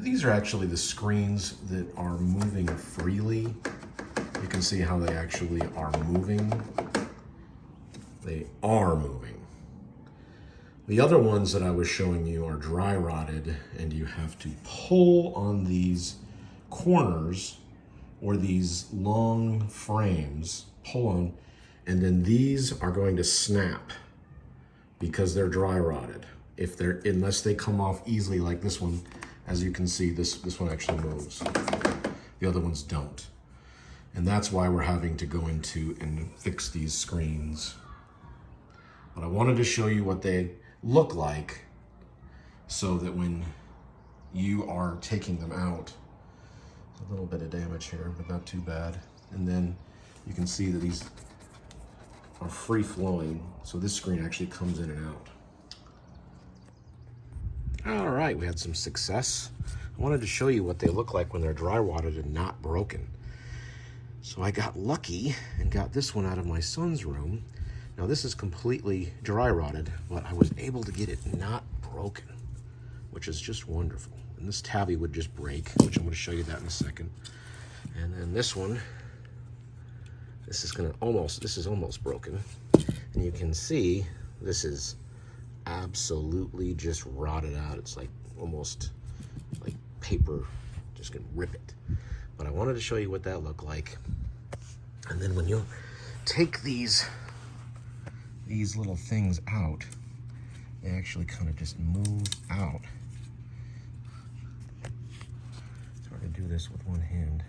These are actually the screens that are moving freely. You can see how they actually are moving. They are moving. The other ones that I was showing you are dry rotted, and you have to pull on these corners or these long frames, pull on, and then these are going to snap because they're dry rotted. Unless they come off easily like this one, as you can see, this one actually moves. The other ones don't. And that's why we're having to go into and fix these screens. But I wanted to show you what they look like so that when you are taking them out, a little bit of damage here, but not too bad. And then you can see that these are free flowing. So this screen actually comes in and out. All right, we had some success. I wanted to show you what they look like when they're dry rotted and not broken. So I got lucky and got this one out of my son's room. Now this is completely dry rotted, but I was able to get it not broken, which is just wonderful. And this tabby would just break, which I'm going to show you that in a second. And then this one, this is almost broken. And you can see this is absolutely just rotted out. It's like almost like paper, just gonna rip it. But I wanted to show you what that looked like. And then when you take these little things out, they actually kind of just move out. It's hard to do this with one hand.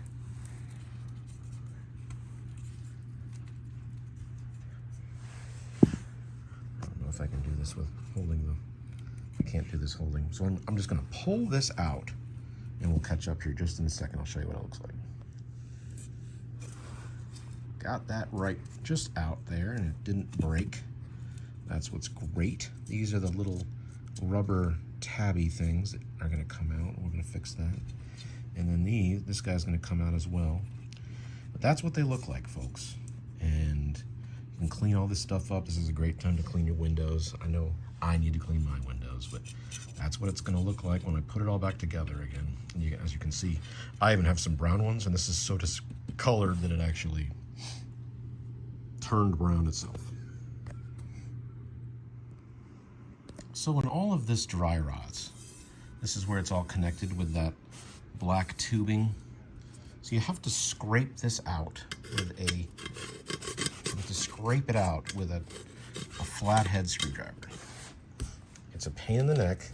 I don't know if I can do this with holding them. I can't do this holding. So I'm just gonna pull this out and we'll catch up here just in a second. I'll show you what it looks like. Got that right just out there and it didn't break. That's what's great. These are the little rubber tabby things that are gonna come out. We're gonna fix that. And then this guy's gonna come out as well. But that's what they look like, folks. And you can clean all this stuff up. This is a great time to clean your windows. I know I need to clean my windows, but that's what it's gonna look like when I put it all back together again. And as you can see, I even have some brown ones, and this is so discolored that it actually turned brown itself. So when all of this dry rots, this is where it's all connected with that black tubing. So you have to scrape this out with a flathead screwdriver. It's a pain in the neck.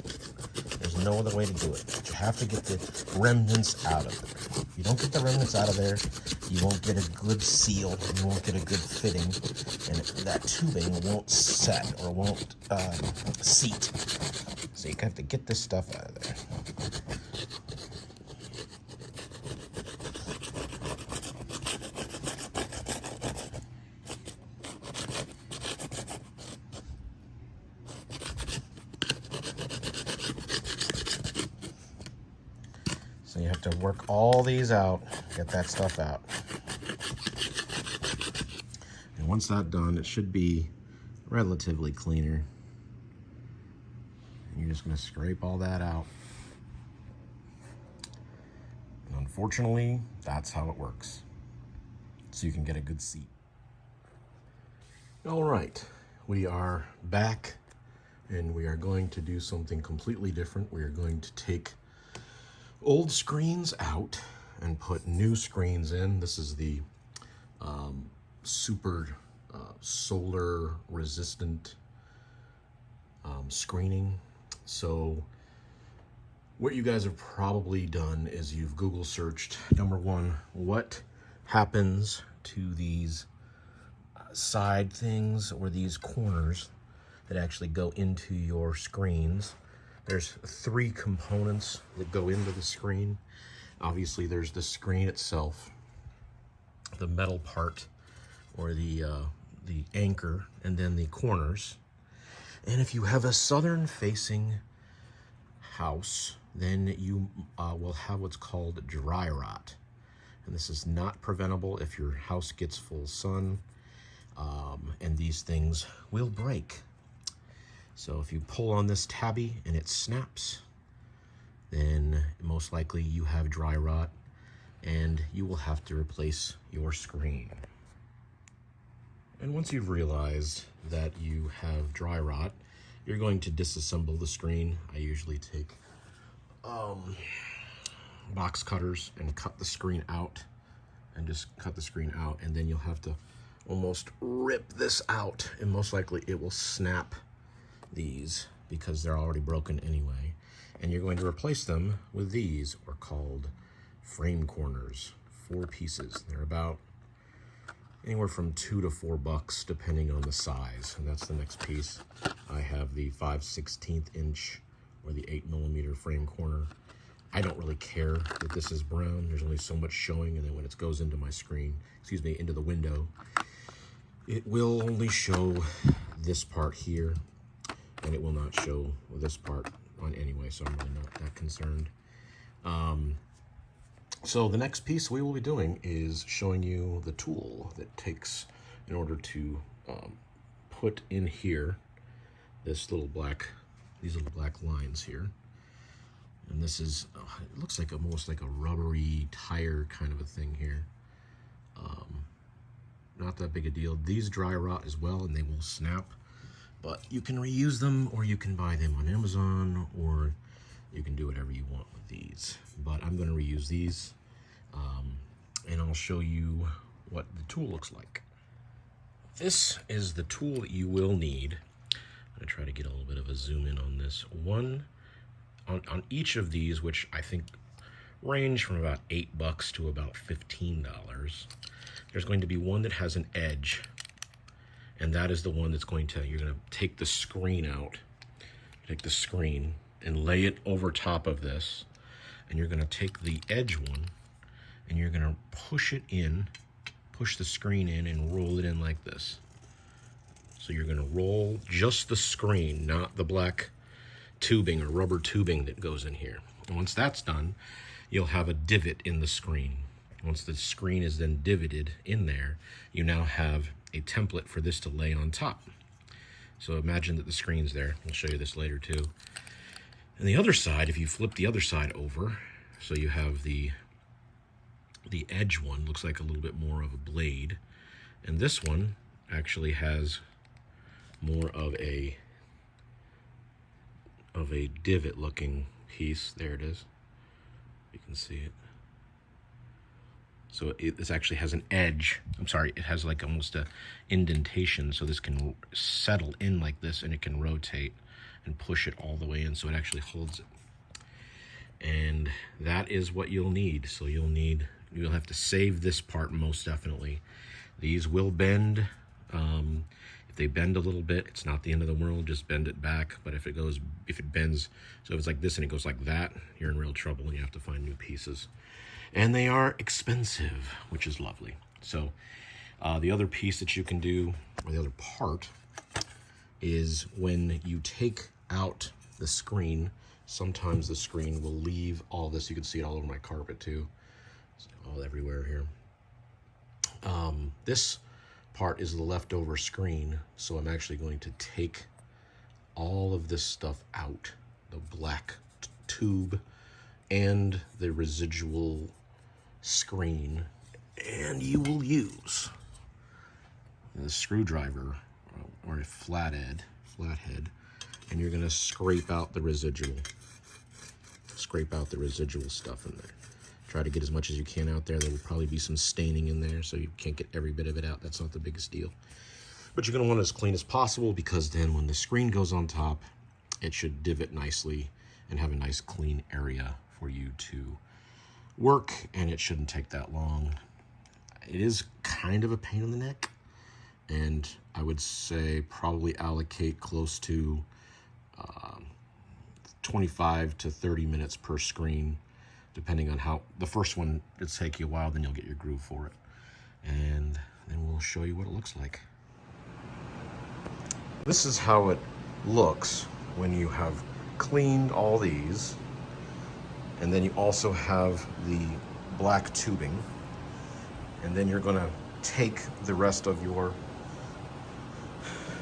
There's no other way to do it. But you have to get the remnants out of there. If you don't get the remnants out of there, you won't get a good seal, you won't get a good fitting, and that tubing won't set or won't seat. So you have to get this stuff out of there. So you have to work all these out, get that stuff out. And once that's done, it should be relatively cleaner. And you're just gonna scrape all that out. And unfortunately, that's how it works. So you can get a good seat. All right, we are back and we are going to do something completely different. We are going to take old screens out and put new screens in. This is the super solar resistant screening. So what you guys have probably done is you've Google searched, number one, what happens to these side things or these corners that actually go into your screens. There's 3 components that go into the screen. Obviously, there's the screen itself, the metal part, or the anchor, and then the corners. And if you have a southern-facing house, then you will have what's called dry rot. And this is not preventable if your house gets full sun, and these things will break. So if you pull on this tabby and it snaps, then most likely you have dry rot and you will have to replace your screen. And once you've realized that you have dry rot, you're going to disassemble the screen. I usually take box cutters and cut the screen out, and just cut the screen out, and then you'll have to almost rip this out, and most likely it will snap these because they're already broken anyway. And you're going to replace them with these, are called frame corners, 4 pieces. They're about anywhere from $2 to $4 depending on the size. And that's the next piece. I have the 5/16 inch or the 8mm frame corner. I don't really care that this is brown. There's only so much showing, and then when it goes into my screen, excuse me, into the window, it will only show this part here, and it will not show this part on anyway, so I'm really not that concerned. So the next piece we will be doing is showing you the tool that takes in order to put in here these little black lines here. And this is, it looks like almost like a rubbery tire kind of a thing here. Not that big a deal. These dry rot as well, and they will snap, but you can reuse them, or you can buy them on Amazon, or you can do whatever you want with these. But I'm going to reuse these, and I'll show you what the tool looks like. This is the tool that you will need. I'm going to try to get a little bit of a zoom in on this one. On each of these, which I think range from about $8 to about $15, there's going to be one that has an edge, and that is the one that's going to, you're going to take the screen out, take the screen and lay it over top of this, and you're going to take the edge one and you're going to push it in, push the screen in and roll it in like this. So you're going to roll just the screen, not the black tubing or rubber tubing that goes in here. And once that's done, you'll have a divot in the screen. Once the screen is then divoted in there, you now have a template for this to lay on top. So imagine that the screen's there. I'll show you this later too. And the other side, if you flip the other side over, so you have the edge one, looks like a little bit more of a blade. And this one actually has more of a divot looking piece. There it is. You can see it. So this actually has an edge. I'm sorry, it has like almost a indentation, so this can settle in like this, and it can rotate and push it all the way in, so it actually holds it. And that is what you'll need. So you'll have to save this part most definitely. These will bend. If they bend a little bit, it's not the end of the world, just bend it back. But if it bends, so if it's like this and it goes like that, you're in real trouble and you have to find new pieces. And they are expensive, which is lovely. So the other piece that you can do, or the other part, is when you take out the screen, sometimes the screen will leave all this. You can see it all over my carpet too. It's all everywhere here. This part is the leftover screen, so I'm actually going to take all of this stuff out, the black tube and the residual screen, and you will use the screwdriver or a flathead, and you're going to scrape out the residual stuff in there. Try to get as much as you can out there. There will probably be some staining in there, so you can't get every bit of it out. That's not the biggest deal. But you're going to want it as clean as possible, because then when the screen goes on top, it should divot nicely and have a nice clean area for you to work, and it shouldn't take that long. It is kind of a pain in the neck, and I would say probably allocate close to 25 to 30 minutes per screen, depending on how, the first one, it'll take you a while, then you'll get your groove for it. And then we'll show you what it looks like. This is how it looks when you have cleaned all these, and then you also have the black tubing, and then you're gonna take the rest of your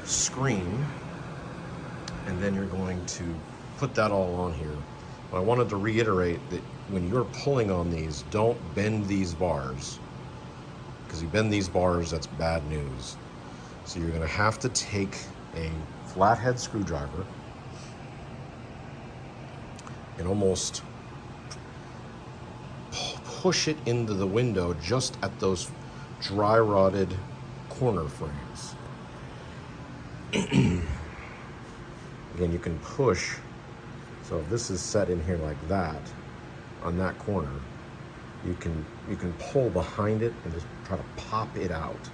screen, and then you're going to put that all on here, I wanted to reiterate that when you're pulling on these, don't bend these bars, because you bend these bars, that's bad news. So you're going to have to take a flathead screwdriver and almost push it into the window just at those dry rotted corner frames. Again, you can push. So if this is set in here like that, on that corner, you can pull behind it and just try to pop it out.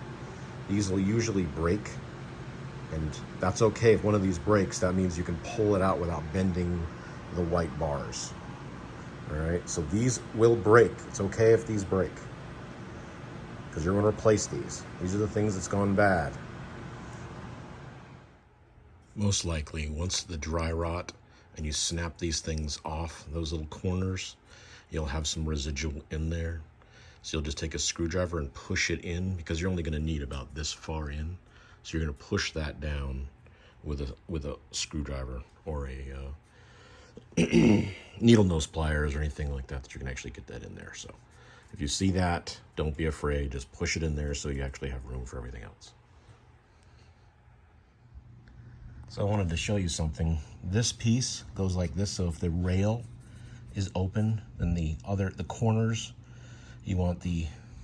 These will usually break, and that's okay. If one of these breaks, that means you can pull it out without bending the white bars. All right, so these will break. It's okay if these break, because you're going to replace these. These are the things that's gone bad. Most likely, once the dry rot and you snap these things off, those little corners, you'll have some residual in there. So you'll just take a screwdriver and push it in, because you're only going to need about this far in. So you're going to push that down with a screwdriver or a needle nose pliers or anything like that you can actually get that in there. So if you see that, don't be afraid. Just push it in there so you actually have room for everything else. So I wanted to show you something. This piece goes like this. So if the rail is open, then the corners, you want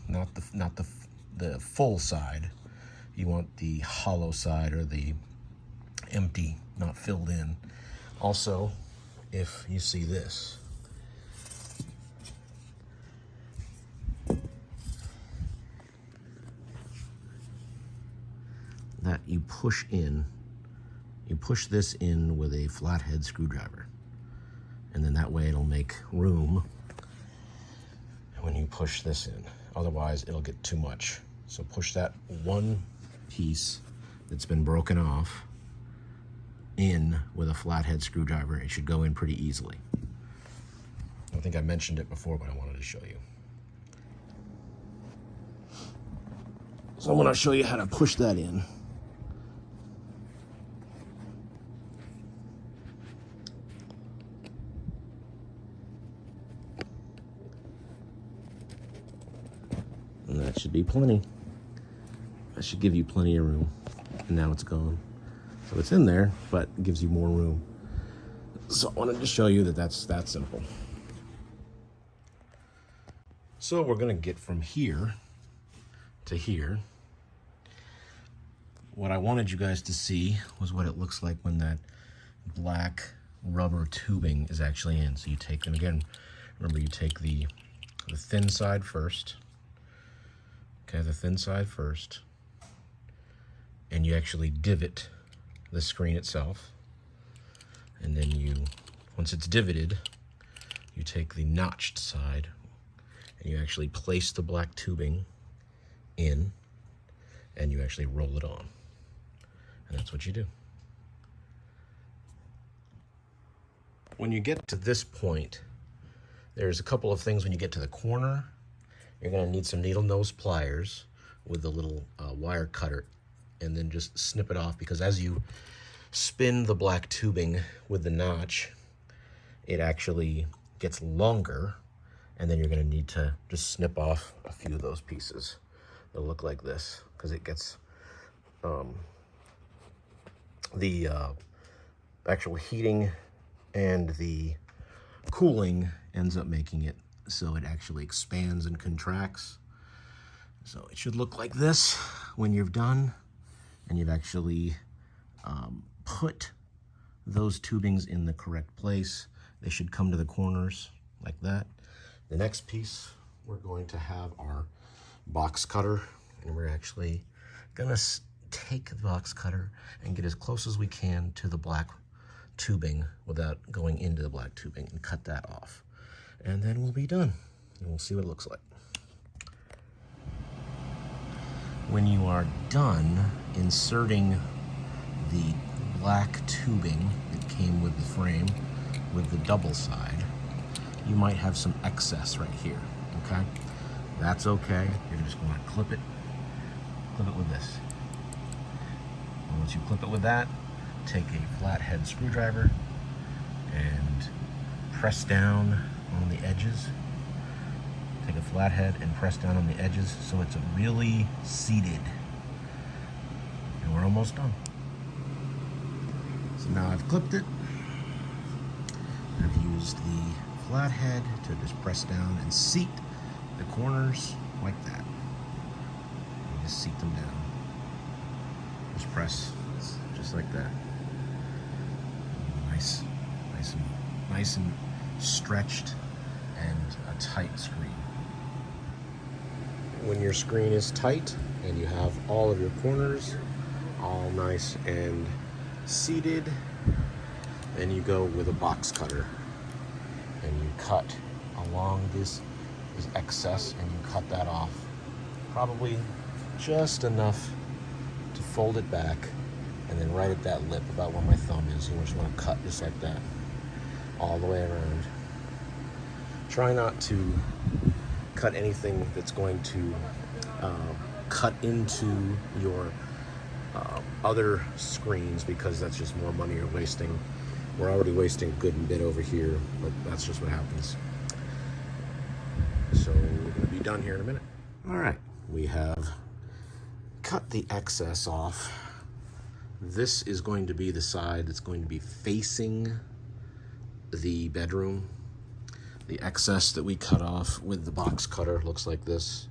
not the full side. You want the hollow side, or the empty, not filled in. Also, if you see this, that you push in, you push this in with a flathead screwdriver, and then that way it'll make room when you push this in. Otherwise it'll get too much. So push that one piece that's been broken off in with a flathead screwdriver. It should go in pretty easily. I think I mentioned it before, but I wanted to show you. So I'm going to show you how to push that in. And that should be plenty. That should give you plenty of room. And now it's gone. So it's in there, but it gives you more room. So I wanted to show you that that's that simple. So we're going to get from here to here. What I wanted you guys to see was what it looks like when that black rubber tubing is actually in. So you take them again. Remember, you take the thin side first. Okay, the thin side first. And you actually divot the screen itself. And then once it's divoted, you take the notched side and you actually place the black tubing in, and you actually roll it on. And that's what you do. When you get to this point, there's a couple of things. When you get to the corner, you're going to need some needle nose pliers with a little wire cutter, and then just snip it off, because as you spin the black tubing with the notch, it actually gets longer, and then you're going to need to just snip off a few of those pieces. They'll look like this, because it gets the actual heating and the cooling ends up making it so it actually expands and contracts. So it should look like this when you're done and you've actually put those tubings in the correct place. They should come to the corners like that. The next piece, we're going to have our box cutter, and we're actually gonna take the box cutter and get as close as we can to the black tubing without going into the black tubing, and cut that off. And then we'll be done, and we'll see what it looks like. When you are done inserting the black tubing that came with the frame, with the double side, you might have some excess right here, okay? That's okay. You're just going to clip it with this. And once you clip it with that, take a flathead screwdriver and press down on the edges. Take a flathead and press down on the edges so it's really seated. And we're almost done. So now I've clipped it. I've used the flathead to just press down and seat the corners like that. You just seat them down. Just press, just like that. Nice and stretched and a tight screen. When your screen is tight and you have all of your corners all nice and seated, then you go with a box cutter and you cut along this excess and you cut that off. Probably just enough to fold it back, and then right at that lip, about where my thumb is, you just want to cut just like that, all the way around. Try not to cut anything that's going to cut into your other screens, because that's just more money you're wasting. We're already wasting a good bit over here, but that's just what happens. So we're going to be done here in a minute. All right, we have cut the excess off. This is going to be the side that's going to be facing the bedroom. The excess that we cut off with the box cutter looks like this.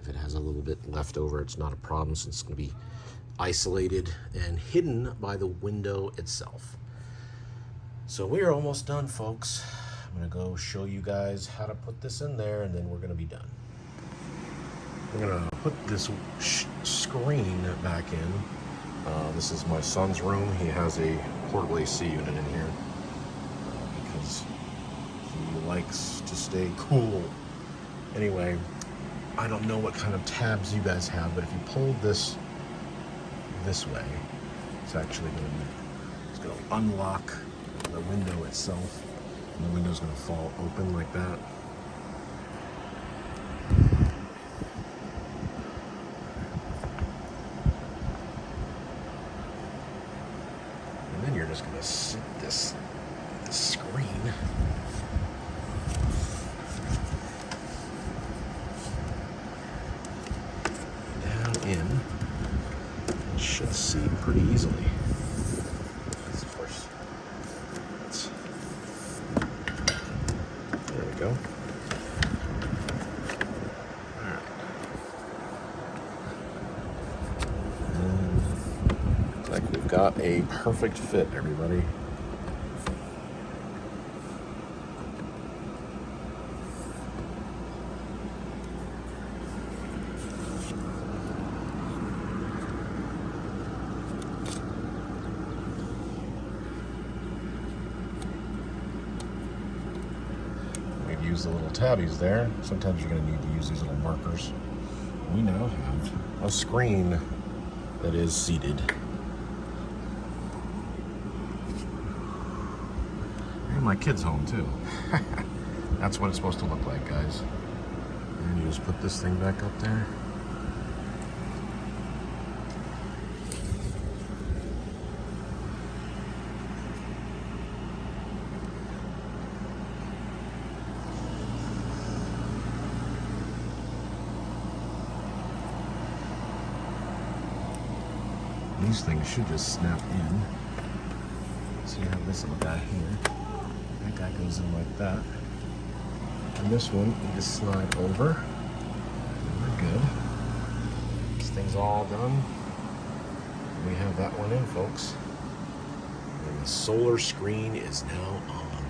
If it has a little bit left over, it's not a problem, since it's going to be isolated and hidden by the window itself. So we are almost done, folks. I'm going to go show you guys how to put this in there, and then we're going to be done. We're going to put this screen back in. This is my son's room. He has a portable AC unit in here because he likes to stay cool. Anyway, I don't know what kind of tabs you guys have, but if you pull this way, it's actually it's going to unlock the window itself, and the window's going to fall open like that. And then you're just going to sit this screen down in. It should seat pretty easily. Of course, there we go. All right. And looks like we've got a perfect fit, everybody. Use the little tabbies there. Sometimes you're going to need to use these little markers. We now have a screen that is seated. And my kid's home too. That's what it's supposed to look like, guys. And you just put this thing back up there. These things should just snap in. So you have this little guy here. That guy goes in like that. And this one, you just slide over. And we're good. This thing's all done. We have that one in, folks. And the solar screen is now on.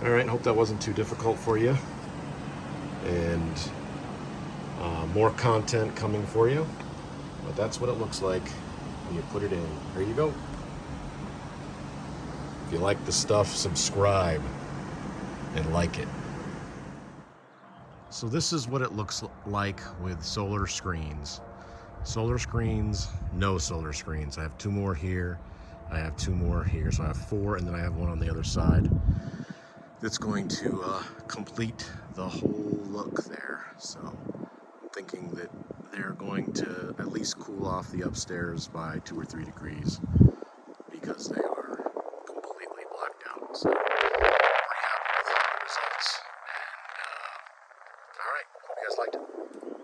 All right, hope that wasn't too difficult for you. And more content coming for you. But that's what it looks like when you put it in. There you go. If you like the stuff, subscribe and like it. So this is what it looks like with solar screens. Solar screens, no solar screens. I have 2 more here. I have 2 more here. So I have 4, and then I have 1 on the other side. That's going to complete the whole look there. So I'm thinking that they're going to at least cool off the upstairs by 2 or 3 degrees, because they are completely So pretty happy with the results. And all right, hope you guys liked it.